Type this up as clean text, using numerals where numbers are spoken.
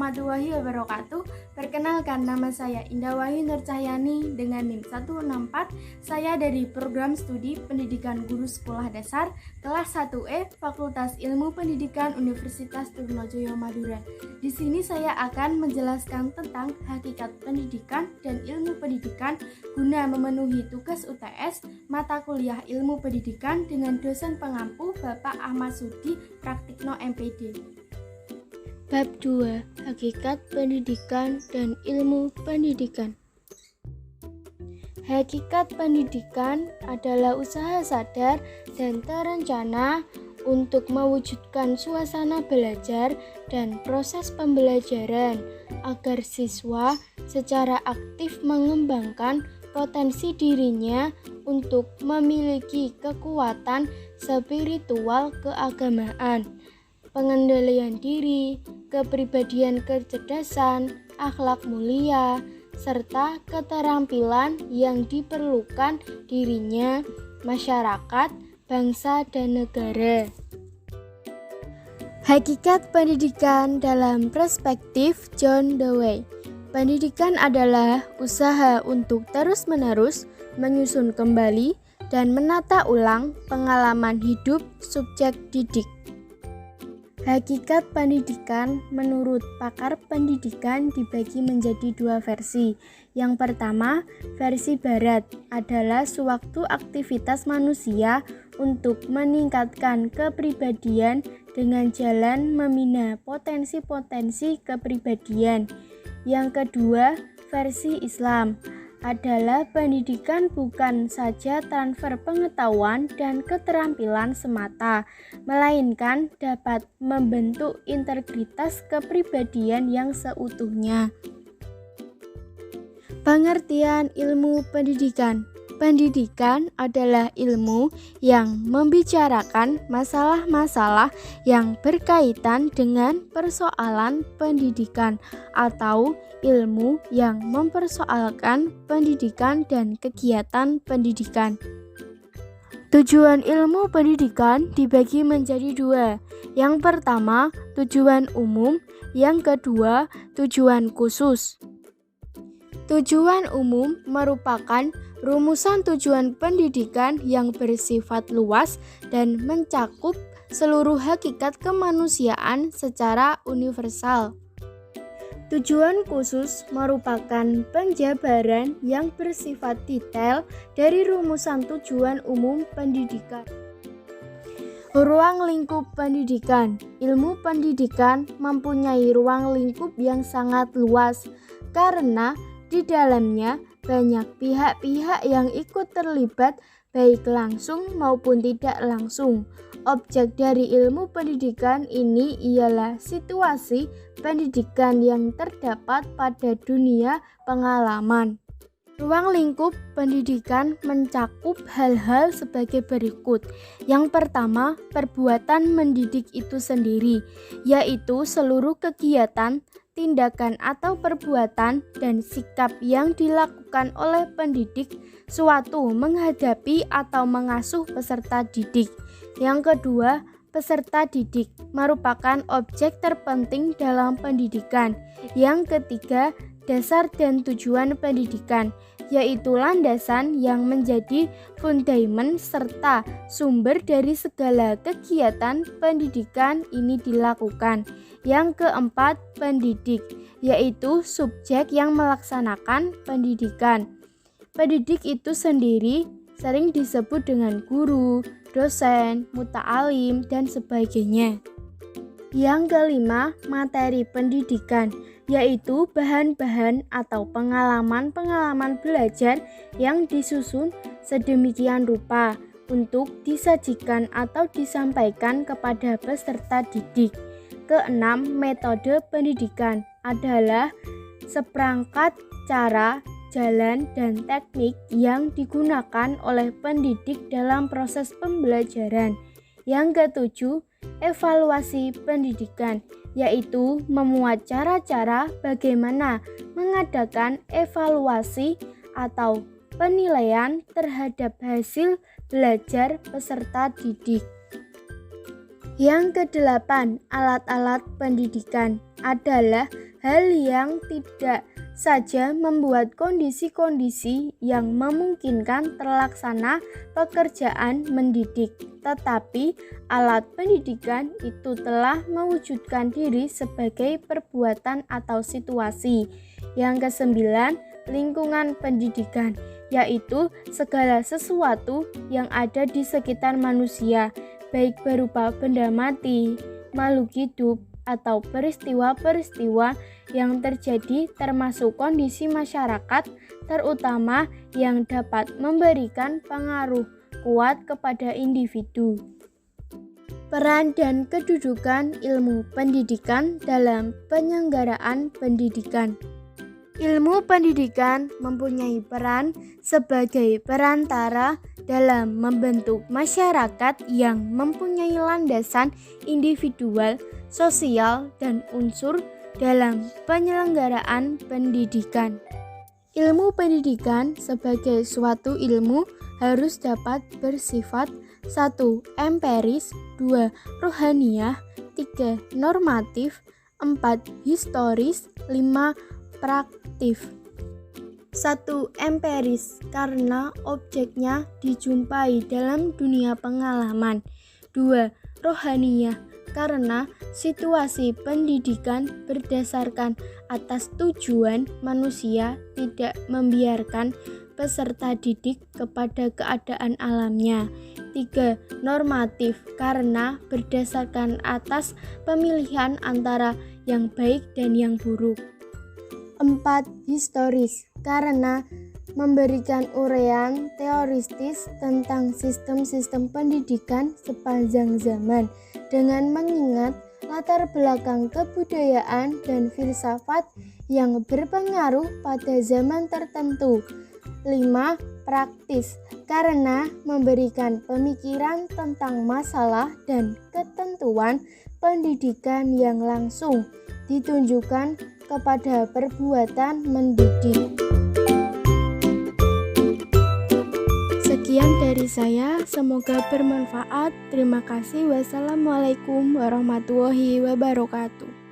warahmatullahi wabarakatuh. Perkenalkan, nama saya Indah Wahyu Nur Cahyani dengan NIM 164. Saya dari Program Studi Pendidikan Guru Sekolah Dasar kelas 1E Fakultas Ilmu Pendidikan Universitas Trunojoyo Madura. Di sini saya akan menjelaskan tentang hakikat pendidikan dan ilmu pendidikan guna memenuhi tugas UTS mata kuliah Ilmu Pendidikan dengan dosen pengampu Bapak Ahmad Sudi Praktikno MPD. Bab 2. Hakikat pendidikan dan ilmu pendidikan. Hakikat pendidikan adalah usaha sadar dan terencana untuk mewujudkan suasana belajar dan proses pembelajaran agar siswa secara aktif mengembangkan potensi dirinya untuk memiliki kekuatan spiritual keagamaan, pengendalian diri, kepribadian kecerdasan, akhlak mulia, serta keterampilan yang diperlukan dirinya, masyarakat, bangsa, dan negara. Hakikat pendidikan dalam perspektif John Dewey. Pendidikan adalah usaha untuk terus-menerus menyusun kembali dan menata ulang pengalaman hidup subjek didik. Hakikat pendidikan menurut pakar pendidikan dibagi menjadi dua versi. Yang pertama, versi barat adalah suatu aktivitas manusia untuk meningkatkan kepribadian dengan jalan membina potensi-potensi kepribadian. Yang kedua, versi Islam adalah pendidikan bukan saja transfer pengetahuan dan keterampilan semata, melainkan dapat membentuk integritas kepribadian yang seutuhnya. Pengertian ilmu pendidikan. Pendidikan adalah ilmu yang membicarakan masalah-masalah yang berkaitan dengan persoalan pendidikan atau ilmu yang mempersoalkan pendidikan dan kegiatan pendidikan. Tujuan ilmu pendidikan dibagi menjadi dua. Yang pertama, tujuan umum, yang kedua, tujuan khusus. Tujuan umum merupakan rumusan tujuan pendidikan yang bersifat luas dan mencakup seluruh hakikat kemanusiaan secara universal. Tujuan khusus merupakan penjabaran yang bersifat detail dari rumusan tujuan umum pendidikan. Ruang lingkup pendidikan. Ilmu pendidikan mempunyai ruang lingkup yang sangat luas karena di dalamnya banyak pihak-pihak yang ikut terlibat baik langsung maupun tidak langsung. Objek dari ilmu pendidikan ini ialah situasi pendidikan yang terdapat pada dunia pengalaman. Ruang lingkup pendidikan mencakup hal-hal sebagai berikut. Yang pertama, perbuatan mendidik itu sendiri, yaitu seluruh kegiatan, tindakan atau perbuatan dan sikap yang dilakukan oleh pendidik suatu menghadapi atau mengasuh peserta didik. Yang kedua, peserta didik merupakan objek terpenting dalam pendidikan. Yang ketiga, dasar dan tujuan pendidikan, yaitu landasan yang menjadi fundament serta sumber dari segala kegiatan pendidikan ini dilakukan. Yang keempat, pendidik, yaitu subjek yang melaksanakan pendidikan. Pendidik itu sendiri sering disebut dengan guru, dosen, muta'alim, dan sebagainya. Yang kelima, materi pendidikan, yaitu bahan-bahan atau pengalaman-pengalaman belajar yang disusun sedemikian rupa untuk disajikan atau disampaikan kepada peserta didik. Keenam, metode pendidikan adalah seperangkat cara, jalan, dan teknik yang digunakan oleh pendidik dalam proses pembelajaran. Yang ketujuh, evaluasi pendidikan, yaitu memuat cara-cara bagaimana mengadakan evaluasi atau penilaian terhadap hasil belajar peserta didik. Yang kedelapan, alat-alat pendidikan adalah hal yang tidak saja membuat kondisi-kondisi yang memungkinkan terlaksana pekerjaan mendidik, tetapi alat pendidikan itu telah mewujudkan diri sebagai perbuatan atau situasi. Yang kesembilan, lingkungan pendidikan, yaitu segala sesuatu yang ada di sekitar manusia, baik berupa benda mati, makhluk hidup, atau peristiwa-peristiwa yang terjadi termasuk kondisi masyarakat, terutama yang dapat memberikan pengaruh kuat kepada individu. Peran dan kedudukan ilmu pendidikan dalam penyelenggaraan pendidikan. Ilmu pendidikan mempunyai peran sebagai perantara dalam membentuk masyarakat yang mempunyai landasan individual, sosial, dan unsur dalam penyelenggaraan pendidikan. Ilmu pendidikan sebagai suatu ilmu harus dapat bersifat 1. Empiris, 2. Rohaniah, 3. Normatif, 4. Historis, 5. Praktif. 1. Empiris, karena objeknya dijumpai dalam dunia pengalaman. 2. Rohaniah, karena situasi pendidikan berdasarkan atas tujuan manusia tidak membiarkan peserta didik kepada keadaan alamnya. 3. Normatif, karena berdasarkan atas pemilihan antara yang baik dan yang buruk. 4. Historis, karena memberikan uraian teoristis tentang sistem-sistem pendidikan sepanjang zaman dengan mengingat latar belakang kebudayaan dan filsafat yang berpengaruh pada zaman tertentu. 5. Praktis, karena memberikan pemikiran tentang masalah dan ketentuan pendidikan yang langsung ditunjukkan kepada perbuatan mendidik. Sekian dari saya, semoga bermanfaat. Terima kasih. Wassalamualaikum warahmatullahi wabarakatuh.